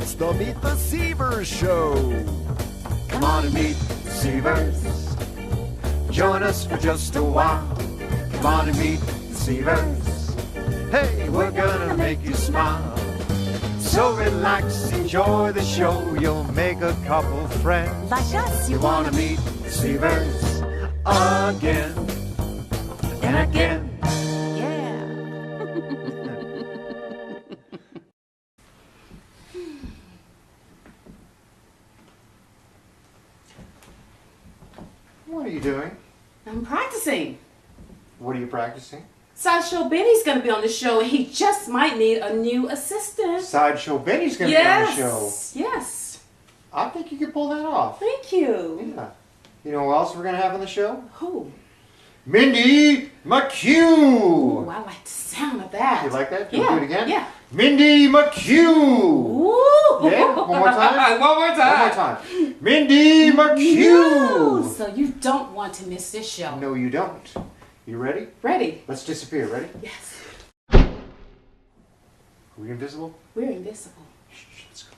It's the Meet the Seavers Show. Come on and meet the Seavers. Join us for just a while. Come on and meet the Seavers. Hey, we're gonna make you smile. So relax, enjoy the show. You'll make a couple friends. Like us, you wanna meet the Seavers again and again. What are you doing? I'm practicing. What are you practicing? Sideshow Benny's going to be on the show, and he just might need a new assistant. Sideshow Benny's going to be on the show. Yes. I think you can pull that off. Thank you. Yeah. You know who else we're going to have on the show? Who? Mindy McHugh. Ooh, I like the sound of that. You like that? Can Yeah. we do it again? Yeah. Mindy McHugh. Ooh. Yeah? One more time? One more time. One more time. Mindy McHugh. So you don't want to miss this show. No, you don't. You ready? Ready? Let's disappear. Ready? Yes. Are we invisible? We're invisible. Shh, let's go.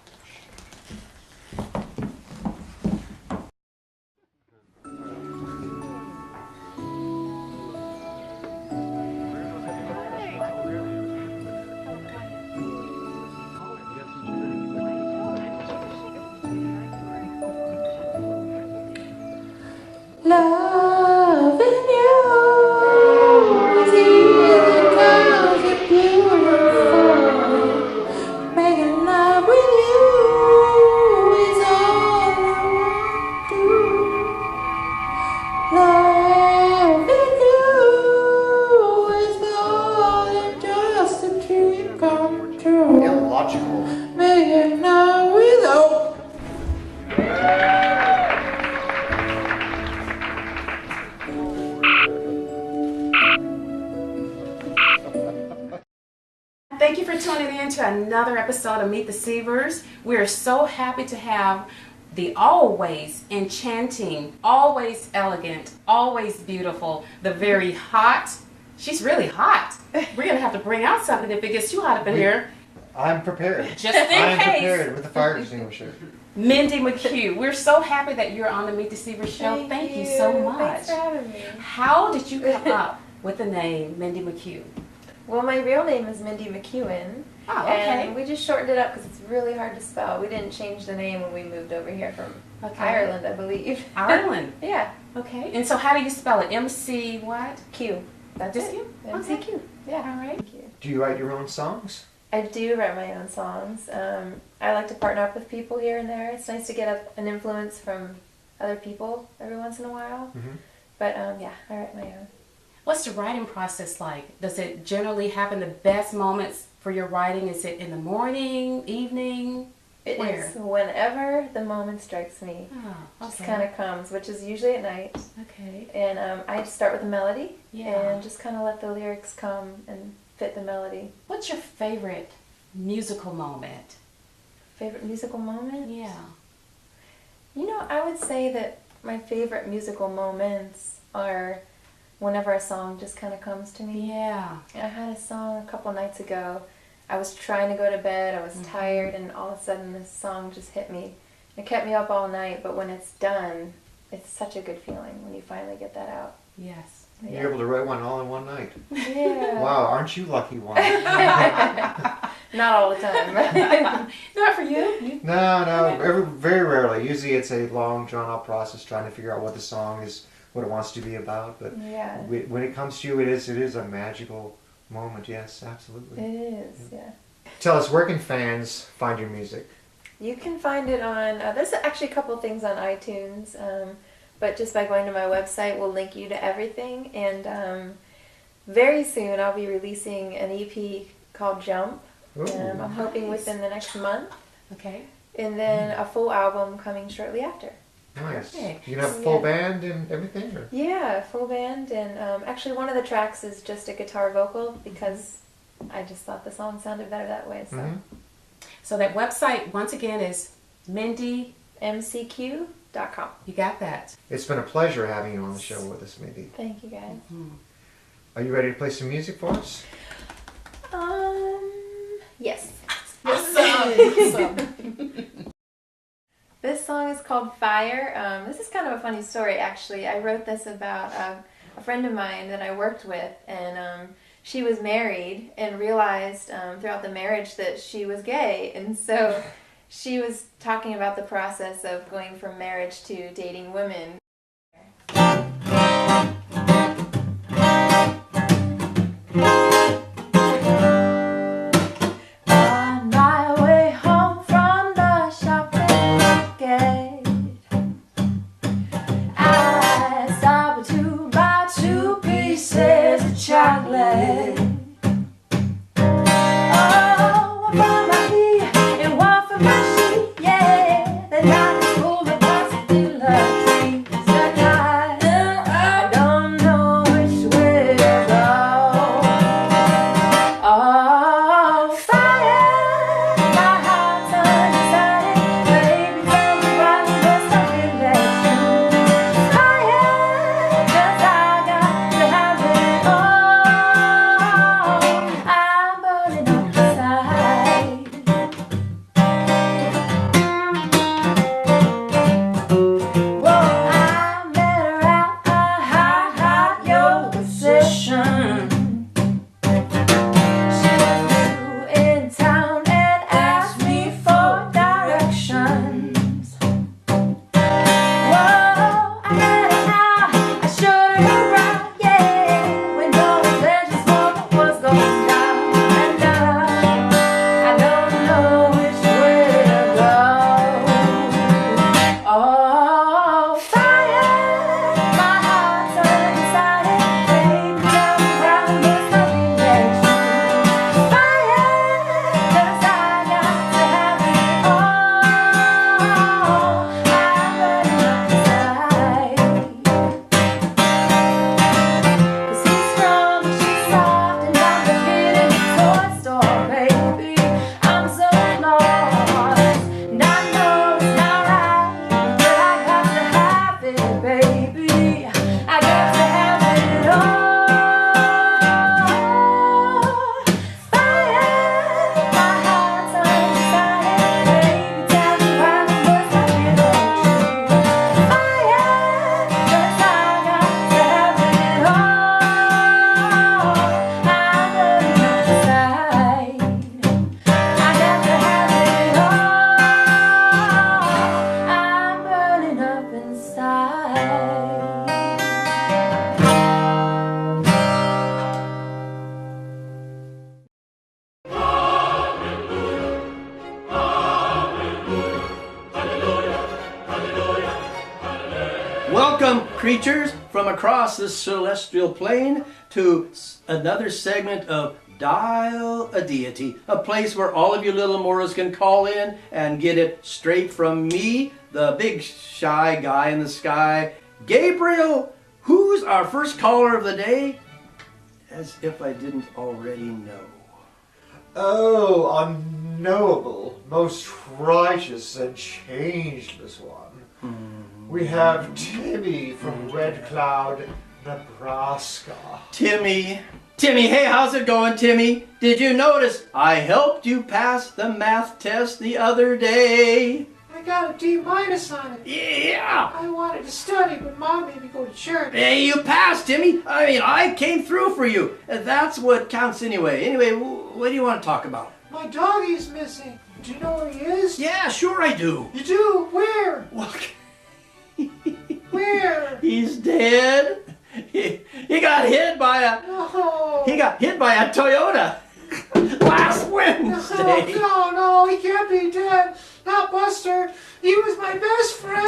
Loving you is easy 'cause you're beautiful. Making love with you is all I want to do. Loving you is more than just a dream come true. Illogical. Making love with you. Thank you for tuning in to another episode of Meet the Seavers. We are so happy to have the always enchanting, always elegant, always beautiful, the very hot. She's really hot. We're going to have to bring out something if it gets too hot up in here. I'm prepared. Just in I'm case. prepared with the fire extinguisher. Mindy McHugh. We're so happy that you're on the Meet the Seavers show. Thank you so much. Thanks for having me. How did you come up with the name Mindy McHugh? Well, my real name is Mindy McEwen. Oh, okay. And we just shortened it up because it's really hard to spell. We didn't change the name when we moved over here from Okay. Ireland, I believe. Ireland. Yeah. Okay. And so how do you spell it? MC what? Q. That's Just it. Q? MCQ. Okay. Yeah. All right. Thank you. Do you write your own songs? I do write my own songs. I like to partner up with people here and there. It's nice to get an influence from other people every once in a while. Mm-hmm. But yeah, I write my own. What's the writing process like? Does it generally happen the best moments for your writing? Is it in the morning, evening? It Where? is whenever the moment strikes me. Oh, Just okay. kind of comes, which is usually at night. Okay. And I start with a melody Yeah. and just kind of let the lyrics come and fit the melody. What's your favorite musical moment? Favorite musical moment? Yeah. You know, I would say that my favorite musical moments are whenever a song just kind of comes to me. Yeah. I had a song a couple nights ago. I was trying to go to bed, I was tired, and all of a sudden this song just hit me. It kept me up all night, but when it's done, it's such a good feeling when you finally get that out. Yes. You're able to write one all in one night. Yeah. Wow, aren't you lucky one? Not all the time. Not for you. No, very rarely. Usually it's a long, drawn-out process trying to figure out what the song is, what it wants to be about. But Yeah. when it comes to you, it is a magical moment. Yes, absolutely. It is, yeah. Tell us, where can fans find your music? You can find it on, there's actually a couple things on iTunes, but just by going to my website, we'll link you to everything. And very soon I'll be releasing an EP called Jump. Ooh. I'm hoping within the next month. Okay. And then a full album coming shortly after. Nice. Okay. You can have a full band and everything? Or? Yeah, full band. And actually one of the tracks is just a guitar vocal because I just thought the song sounded better that way. So Mhm. So that website, once again, is Mindy. MCQ.com. You got that? It's been a pleasure having you on the show with us, Mindy. Thank you guys. Are you ready to play some music for us? Yes. Awesome. called Fire. This is kind of a funny story, actually. I wrote this about a friend of mine that I worked with, and she was married and realized throughout the marriage that she was gay, and so she was talking about the process of going from marriage to dating women. On my way home from the shopping market, I stopped to buy 2 pieces of chocolate. Oh, one for my knee and one for my sheet, yeah. The night is full of possibilities, but I don't know which way to go. Oh, fire, my heart's undecided. Baby, tell me why you must have been let you. Fire, 'cause I got to have it all. I'm burning up inside. Whoa, I met her at a hot yoga session. She was new in town and asked me for directions. Whoa, I met her now, I showed her around, yeah. When all the pleasure smoke was going down, and I don't know which way to go. Oh, fire, my heart's undecided. Baby, tell me why must I be let you. Fire, 'cause I got to have it all. I'm burning up inside. 'Cause he's strong, she's soft, and I'm the kid in the toy store, baby. I'm so lost, and I know it's not right, but I got to have it, baby. I got to have it all. Fire, my heart's undecided. Baby, tell me why must I be let you. Fire, 'cause I got to have it all. I'm burning up inside. I got to have it all. I'm burning up inside. Welcome, creatures from across the celestial plane, to another segment of Dial a Deity, a place where all of you little Moras can call in and get it straight from me, the big shy guy in the sky. Gabriel, who's our first caller of the day? As if I didn't already know. Oh, unknowable, most righteous and changeless one. We have Timmy from Red Cloud, Nebraska. Timmy, hey, how's it going, Timmy? Did you notice I helped you pass the math test the other day? I got a D- on it. Yeah! I wanted to study, but Mom made me go to church. Hey, you passed, Timmy. I mean, I came through for you. That's what counts anyway. Anyway, what do you want to talk about? My doggy's missing. Do you know where he is? Yeah, sure I do. You do? Where? Well, Where? he's dead. He got hit by a No. Toyota last Wednesday. No, he can't be dead. Not Buster. He was my best friend.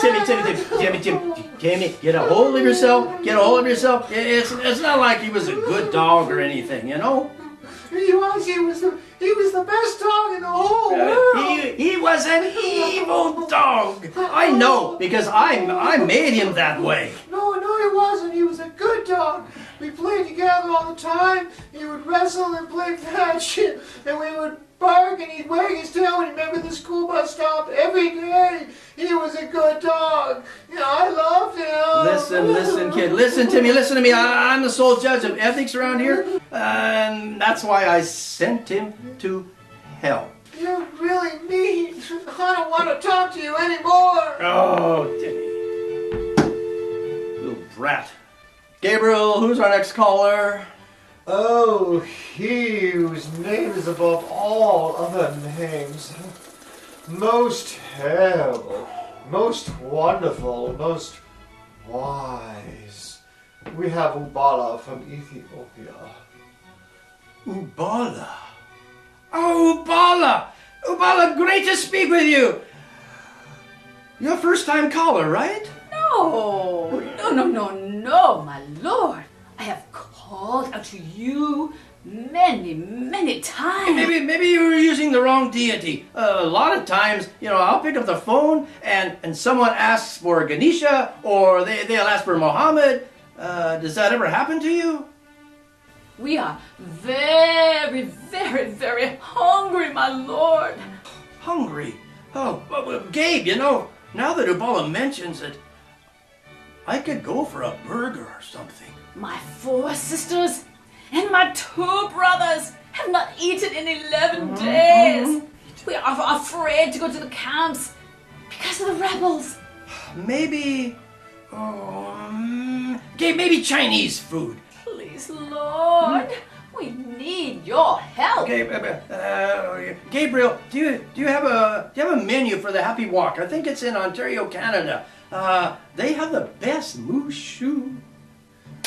Timmy, get a hold of yourself. Get a hold of yourself. It's not like he was a good dog or anything, you know. He was the best dog in the whole world. He was an evil dog. I know, because I made him that way. No, he wasn't. He was a good dog. We played together all the time. He would wrestle and play fetch, and we would bark, and he'd wag his tail when he remembered the school bus stop every day. He was a good dog. You know, I loved him. Listen, kid. Listen to me. Listen to me. I'm the sole judge of ethics around here, and that's why I sent him to hell. You're really mean. I don't want to talk to you anymore. Oh, Denny. Little brat. Gabriel, who's our next caller? Oh, he whose name is above all other names. Most terrible, most wonderful, most wise. We have Ubala from Ethiopia. Ubala. Oh, Ubala! Ubala, great to speak with you. You're a first-time caller, right? No, my lord. I have called out to you many times. Maybe you were using the wrong deity. A lot of times, I'll pick up the phone and someone asks for Ganesha or they'll ask for Mohammed. Does that ever happen to you? We are very hungry, my lord. Hungry? Oh, well, Gabe, now that Ubala mentions it, I could go for a burger or something. My 4 sisters and my 2 brothers have not eaten in 11 days. We are afraid to go to the camps because of the rebels. Maybe, Gabe, maybe Chinese food. Please, Lord, we need your help. Okay, Gabriel, do you have a menu for the Happy Walk? I think it's in Ontario, Canada. They have the best moose shoe.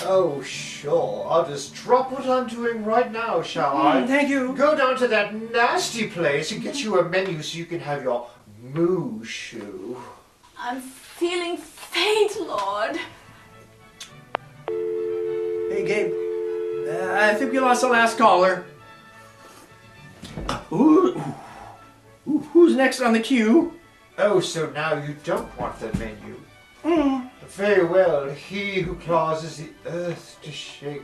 Oh, sure. I'll just drop what I'm doing right now, shall I? Thank you. Go down to that nasty place and get you a menu so you can have your moo shoe. I'm feeling faint, Lord. Hey, Gabe, I think we lost the last caller. Who's next on the queue? Oh, so now you don't want the menu. Very well. He who causes the earth to shake,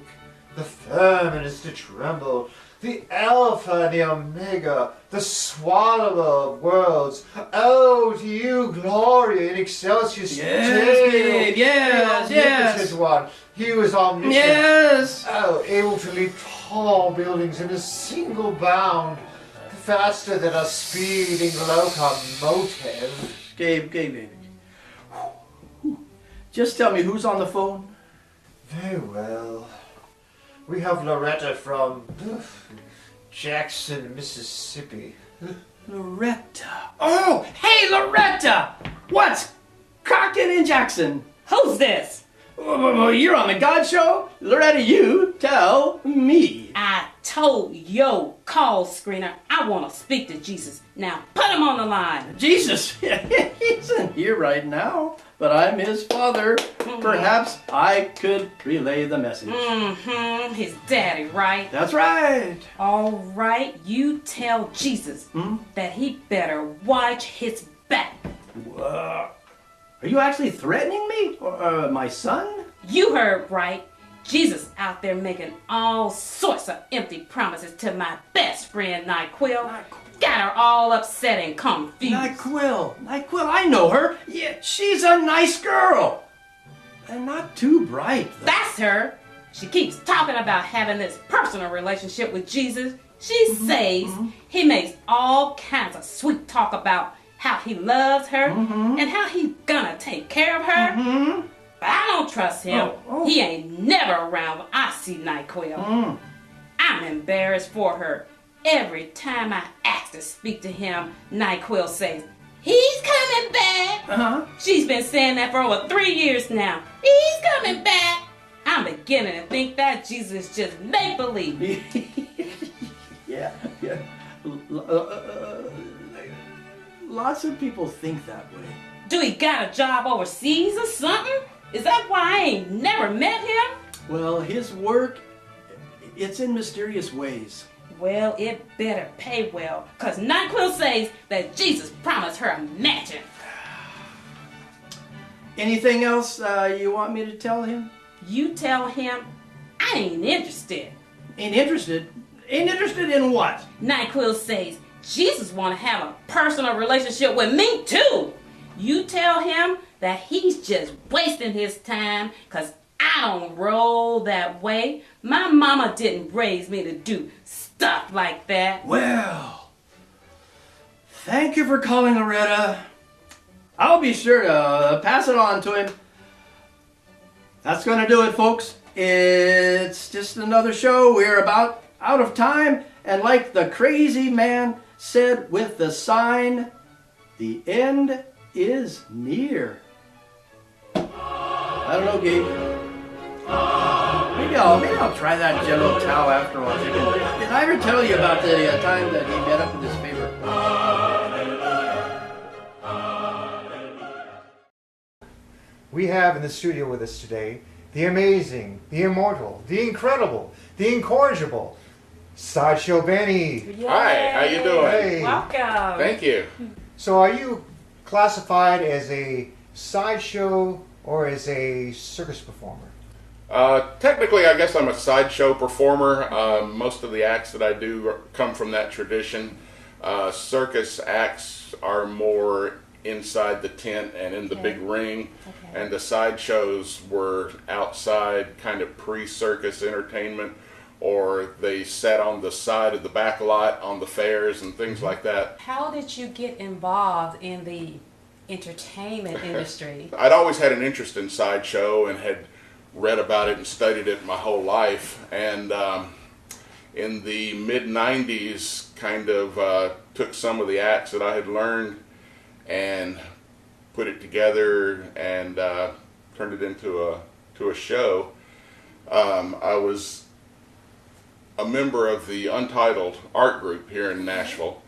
the firmaments to tremble, the Alpha and the Omega, the swallower of worlds. Oh, to you glory in excelsis Gabe, yes. the omnipotent one. He who is omniscient. Yes. Oh, able to leap tall buildings in a single bound, faster than a speeding locomotive. Gabe. Just tell me who's on the phone. Very well. We have Loretta from Jackson, Mississippi. Loretta. Oh, hey, Loretta! What's cracking in Jackson? Who's this? You're on the God Show? Loretta, you tell me. I told yo call screener I want to speak to Jesus. Now put him on the line. Jesus, he's in here right now, but I'm his father. Perhaps I could relay the message. His daddy, right? That's right. All right, you tell Jesus that he better watch his back. Are you actually threatening me? Or my son? You heard right. Jesus out there making all sorts of empty promises to my best friend NyQuil. Got her all upset and confused. NyQuil, I know her. Yeah, she's a nice girl. And not too bright, though. That's her. She keeps talking about having this personal relationship with Jesus. She says he makes all kinds of sweet talk about how he loves her and how he's gonna take care of her. But I don't trust him. He ain't never around when I see NyQuil. I'm embarrassed for her. Every time I ask to speak to him, NyQuil says, he's coming back. She's been saying that for over 3 years now. He's coming back. I'm beginning to think that Jesus is just make-believe. Yeah. Lots of people think that way. Do he got a job overseas or something? Is that why I ain't never met him? Well, his work, it's in mysterious ways. Well, it better pay well, because NyQuil says that Jesus promised her a mansion. Anything else you want me to tell him? You tell him I ain't interested. Ain't interested? Ain't interested in what? NyQuil says Jesus want to have a personal relationship with me too. You tell him that he's just wasting his time, because I don't roll that way. My mama didn't raise me to do stuff like that. Well, Thank you for calling, Loretta. I'll be sure to pass it on to him. That's going to do it, folks. It's just another show. We're about out of time. And like the crazy man said with the sign, the end is near. I don't know, Gabe. Maybe I'll try that Jello towel afterwards. Did I ever tell you about the time that he met up with his favorite? We have in the studio with us today the amazing, the immortal, the incredible, the incorrigible, Sideshow Benny. Hi, how you doing? Hey. Welcome. Thank you. So are you classified as a sideshow or as a circus performer? Technically, I guess I'm a sideshow performer. Most of the acts that I do come from that tradition. Circus acts are more inside the tent and in the big ring, and the sideshows were outside, kind of pre-circus entertainment, or they sat on the side of the back lot on the fairs and things like that. How did you get involved in the entertainment industry? I'd always had an interest in sideshow and had read about it and studied it my whole life, and in the mid-90s kind of took some of the acts that I had learned and put it together and turned it into a show. I was a member of the Untitled art group here in Nashville,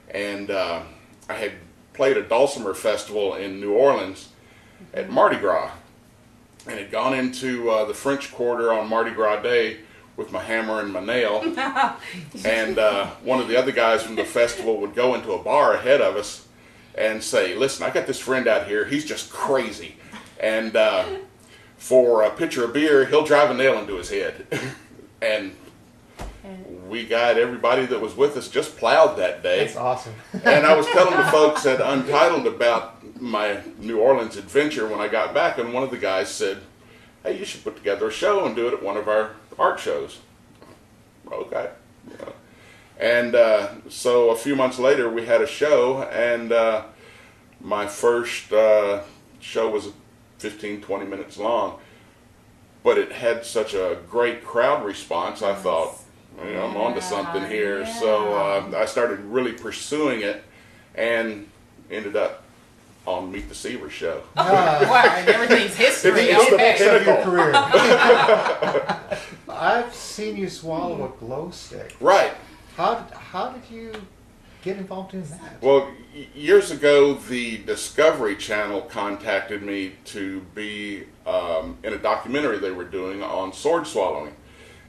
and I had played a dulcimer festival in New Orleans at Mardi Gras, and had gone into the French Quarter on Mardi Gras Day with my hammer and my nail, and one of the other guys from the festival would go into a bar ahead of us and say, listen, I got this friend out here, he's just crazy, and for a pitcher of beer, he'll drive a nail into his head. And we got everybody that was with us just plowed that day. That's awesome. And I was telling the folks at Untitled about my New Orleans adventure when I got back, and one of the guys said, hey, you should put together a show and do it at one of our art shows. Okay. Yeah. And so a few months later we had a show, and my first show was 15-20 minutes long, but it had such a great crowd response. I thought, I'm onto something here. Yeah. So I started really pursuing it and ended up on Meet the Seavers Show. Wow, and everything's history. It's the Apex of your pinnacle. career. I've seen you swallow a glow stick. Right. How did you get involved in that? Well, years ago, the Discovery Channel contacted me to be in a documentary they were doing on sword swallowing.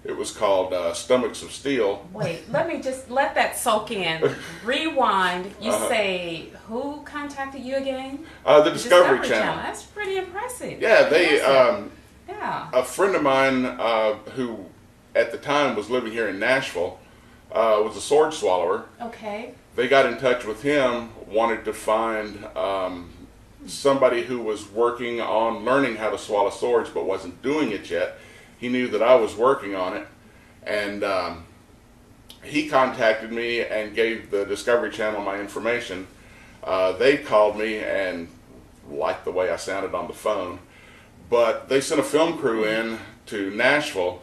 It was called Stomachs of Steel. Wait, let me just let that soak in. Rewind. You say, who contacted you again? The Discovery Channel. That's pretty impressive. Yeah, they. Yeah. A friend of mine who, at the time, was living here in Nashville, was a sword swallower. Okay. They got in touch with him, wanted to find somebody who was working on learning how to swallow swords but wasn't doing it yet. He knew that I was working on it, and he contacted me and gave the Discovery Channel my information. They called me and liked the way I sounded on the phone, but they sent a film crew in to Nashville,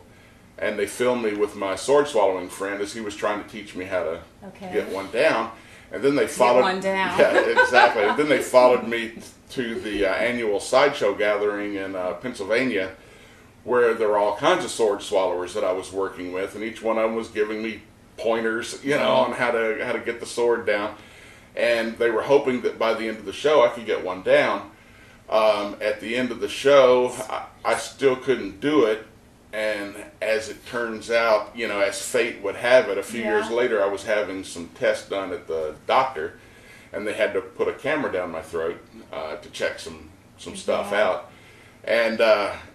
and they filmed me with my sword swallowing friend as he was trying to teach me how to get one down. And then they followed. Get one down. Yeah, exactly. And then they followed me to the annual sideshow gathering in Pennsylvania, where there were all kinds of sword swallowers that I was working with, and each one of them was giving me pointers, on how to get the sword down. And they were hoping that by the end of the show I could get one down. At the end of the show, I still couldn't do it. And as it turns out, as fate would have it, a few years later I was having some tests done at the doctor, and they had to put a camera down my throat to check some stuff out. And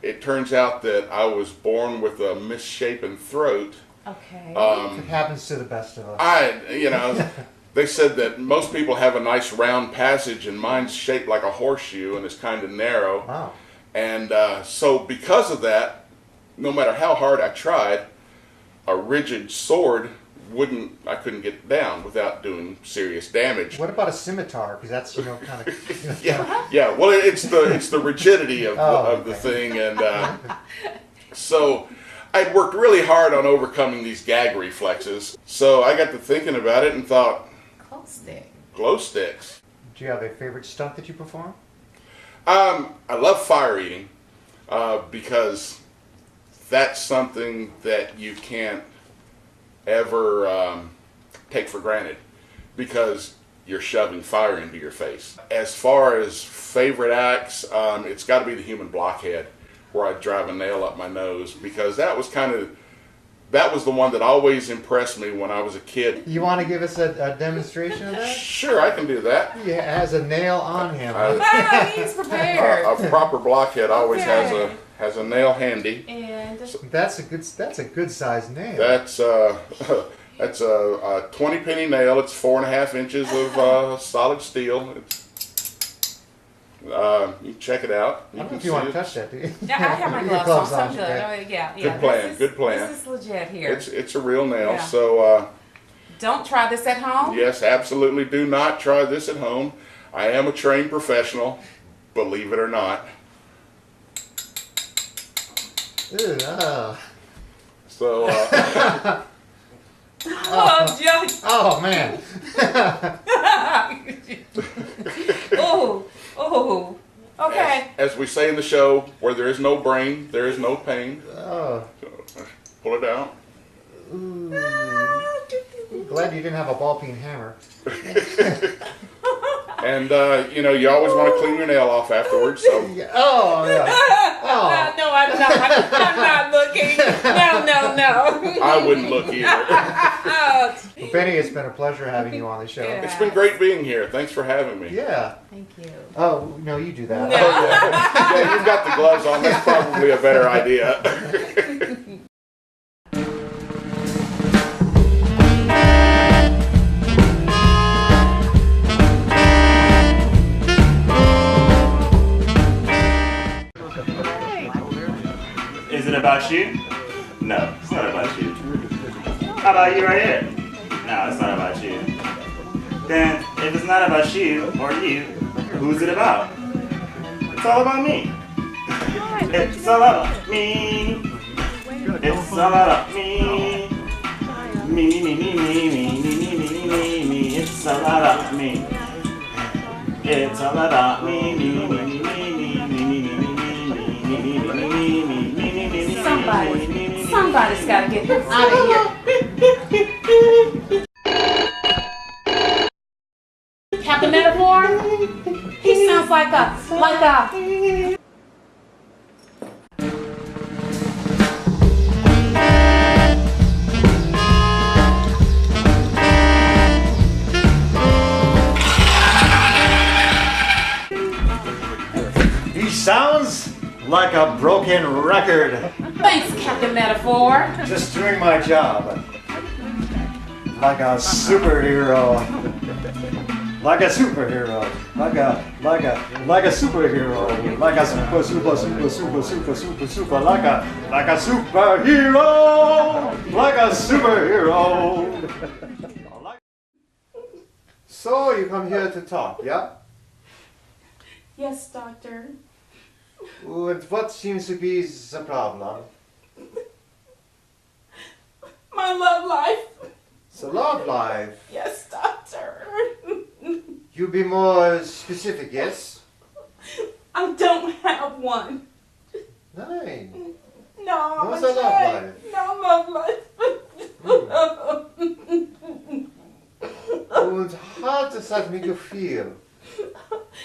it turns out that I was born with a misshapen throat. Okay. It happens to the best of us. They said that most people have a nice round passage, and mine's shaped like a horseshoe and is kind of narrow. Wow. And so because of that, no matter how hard I tried, a rigid sword I couldn't get down without doing serious damage. What about a scimitar? Because that's, kind of... Yeah. Well, it's the rigidity of the thing, and so I'd worked really hard on overcoming these gag reflexes. So I got to thinking about it and thought, glow sticks. Do you have a favorite stunt that you perform? I love fire eating because that's something that you can't ever take for granted, because you're shoving fire into your face. As far as favorite acts, it's got to be the human blockhead, where I drive a nail up my nose, because that was the one that always impressed me when I was a kid. You want to give us a demonstration of that? Sure, I can do that. He has a nail on him. He's prepared. A proper blockhead always has a nail handy. And That's a good sized nail. That's that's a 20-penny nail. It's 4.5 inches of solid steel. You can check it out. I don't know if you want to touch that, do you? yeah, I have my Your gloves on. on, So I'm good. okay. Yeah. Good plan. Good plan. This is legit here. It's a real nail. Yeah. So Don't try this at home. yes, absolutely do not try this at home. I am a trained professional, believe it or not. Ew, oh. So Oh, Joey. Oh, man. Oh. Okay. as we say in the show, where there is no brain, there is no pain. Oh. So, pull it out. Ooh. Glad you didn't have a ball-peen hammer. And you always want to clean your nail off afterwards. So Yeah. Oh, yeah. Oh. No, I'm not. I'm not looking. No. I wouldn't look either. Oh, Well, Benny, it's been a pleasure having you on the show. Yeah. It's been great being here. Thanks for having me. Yeah. thank you. Oh, no, you do that. No. Yeah, you've got the gloves on. That's probably a better idea. Is it about you? No, it's not about you. How about you right here? No, it's not about you. Then, if it's not about you or you, who's it about? It's all about me. It's all about me. It's all about me. Me. It's all about me. It's all about me. Somebody's got to get him out of here. Captain Metaphor? He sounds like a. He sounds like a broken record. Thanks, Captain Metaphor. Just doing my job. Like a superhero. Like a superhero. Like a superhero. Like a super, like a superhero. Like a superhero. So you come here to talk, yeah? Yes, Doctor. And what seems to be the problem? My love life. The love life. Yes, Doctor. You be more specific, yes? I don't have one. Nine. No, I'm What's a love life? No love life. And how does that make you feel?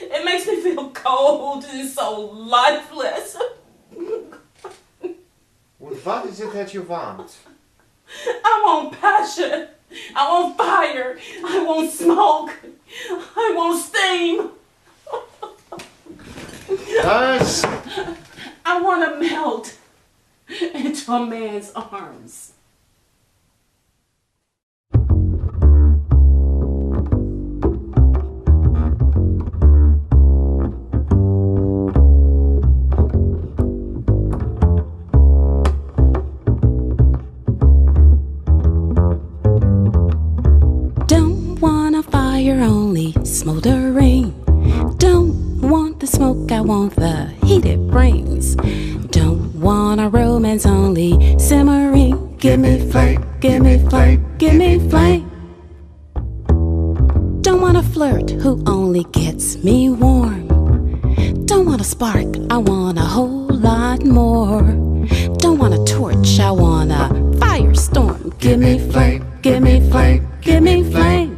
It makes me feel cold and so lifeless. And what is it that you want? I want passion. I want fire. I want smoke. I want steam. Yes. I want to melt into a man's arms. smoldering. Don't want the smoke, I want the heat it brings. Don't want a romance only simmering. Give me flame, give me flame, give me flame. Don't want a flirt who only gets me warm. Don't want a spark, I want a whole lot more. Don't want a torch, I want a firestorm. Give me flame, give me flame, give me flame.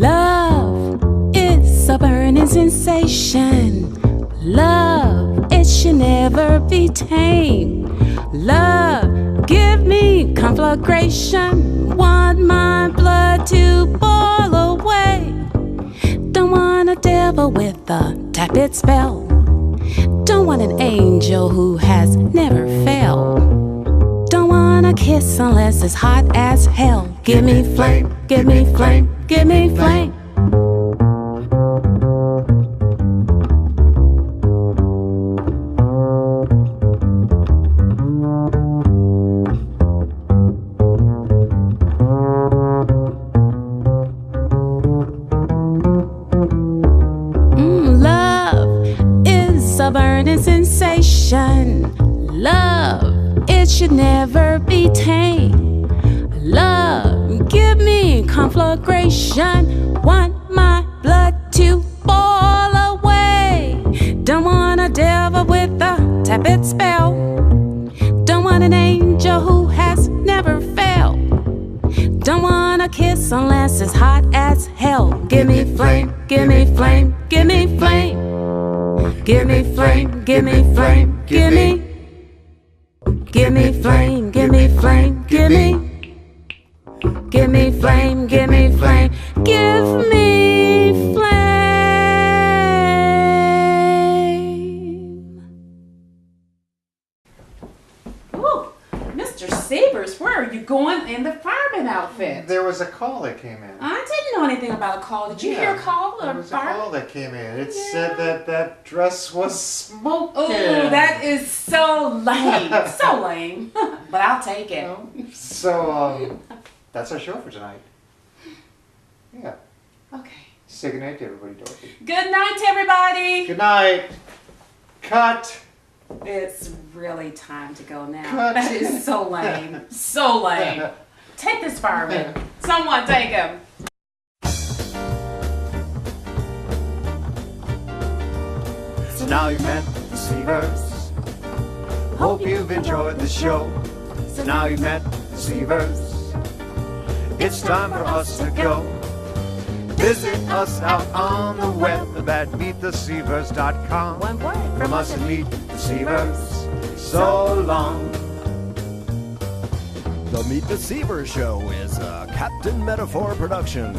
Love is a burning sensation. Love, it should never be tame. Love, give me conflagration. Want my blood to boil away. Don't want a devil with a tap it spell. Don't want an angel who has never failed. Don't want a kiss unless it's hot as hell. Give me flame, give me flame, give me flame. Burning sensation. Love, it should never be tame. Love, give me conflagration. Want my blood to boil away. Don't want a devil with a tap it spell. Don't want an angel who has never failed. Don't want a kiss unless it's hot as hell. Give me flame, give me flame, give me flame. Give me flame, give me flame, give me. Give me flame, give me flame, give me. Give me flame, give me flame, give me flame. Ooh, Mr. Seavers, where are you going in the fireman outfit? There was a call that came in. I didn't know anything about a call. Did you hear a call or There was a fire? call that came in. It said that that dress was smoking. Oh, that is so lame. So lame. But I'll take it. So, that's our show for tonight. Yeah. Okay. Say goodnight to everybody, Dorothy. Good night, everybody. Good night. Cut. It's really time to go now. Cut. That is so lame. So lame. Take this fireman. Someone take him. So now you've met the Seavers. Hope you've enjoyed the show. So now you've met the Seavers. It's time for us to go. Visit us out on the web at MeettheSeavers.com. One word. From us at Meet the Seavers. So long. The Meet the Seavers Show is a Captain Metaphor production.